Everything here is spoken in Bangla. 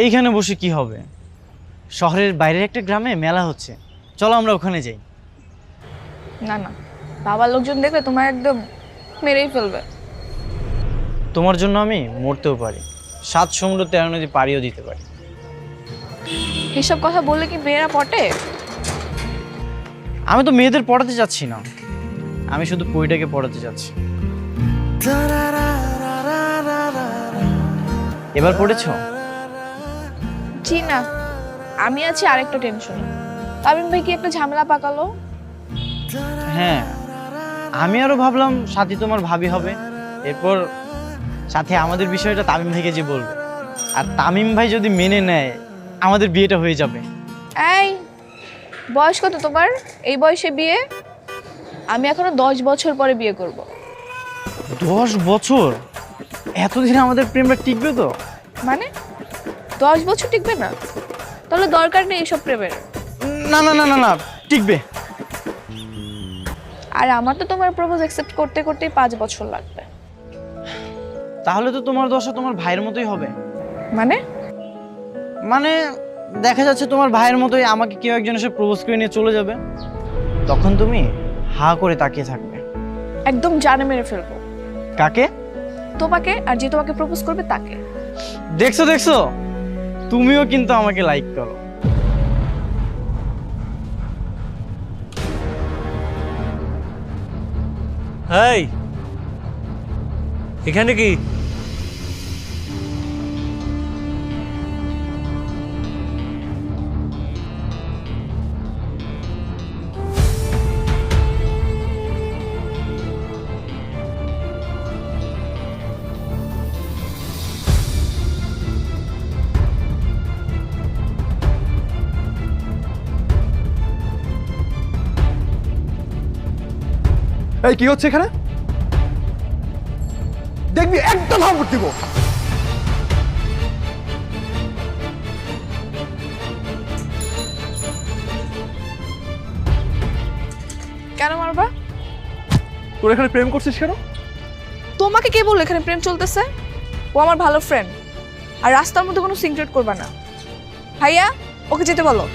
এইখানে বসে কি হবে? শহরের বাইরের একটা গ্রামে মেলা হচ্ছে, চলো আমরা ওখানে যাই। না না, বাবার লোকজন দেখলে তোমার একদম মেরেই ফেলবে। তোমার জন্য আমি মরতেও পারি, 7 সমুদ্র 13 নদী পাড়িও দিতে পারি। এসব কথা বললে কি মেয়েরা পটে? আমি তো মেয়েদের পড়াতে যাচ্ছি না, আমি শুধু পরিটাকে পড়াতে যাচ্ছি। এবার পড়েছো? জি না, আমি আছি আরেকটা টেনশনে। তামিম ভাই কি একটা ঝামেলা পাকালো? হ্যাঁ, আমি আরো ভাবলাম সাথী তোমার ভাবি হবে, এরপর সাথে আমাদের বিষয়টা তামিম ভাইকে যে বলবে, আর তামিম ভাই যদি মেনে নেয় আমাদের বিয়েটা হয়ে যাবে। এই, বয়স কত তোমার? এই বয়সে বিয়ে? আমি এখনো 10 বছর পরে বিয়ে করব। 10 বছর? এতদিন আমাদের প্রেমটা টিকবে তো? মানে 10 বছর টিকবে না? তাহলে দরকার নেই এসব প্রেমের। না না না না না, টিকবে। আর আমার তো তোমার প্রপোজ অ্যাকসেপ্ট করতে করতেই 5 বছর লাগবে। তাহলে তো তোমার দশা তোমার ভাইয়ের মতোই হবে। মানে মানে দেখা যাচ্ছে তোমার ভাইয়ের মতোই আমাকে কেউ একজন এসে প্রপোজ করে নিয়ে চলে যাবে, তখন তুমি হা করে তাকিয়ে থাকবে। একদম জানে মেরে ফেলবো। কাকে? তোমাকে, আর যে তোমাকে প্রপোজ করবে তাকে। দেখছো দেখছো, তুমিও কিন্তু আমাকে লাইক করো। এই, এখানে কি? এই কি হচ্ছে এখানে? দেখবি একদম হাবুট দিব। কেন মারবা? তোর এখানে প্রেম করছিস কেন? তোমাকে কে বললো এখানে প্রেম চলতেছে? ও আমার ভালো ফ্রেন্ড। আর রাস্তার মধ্যে কোনো সিক্রেট করবা না। ভাইয়া, ওকে যেতে বলো।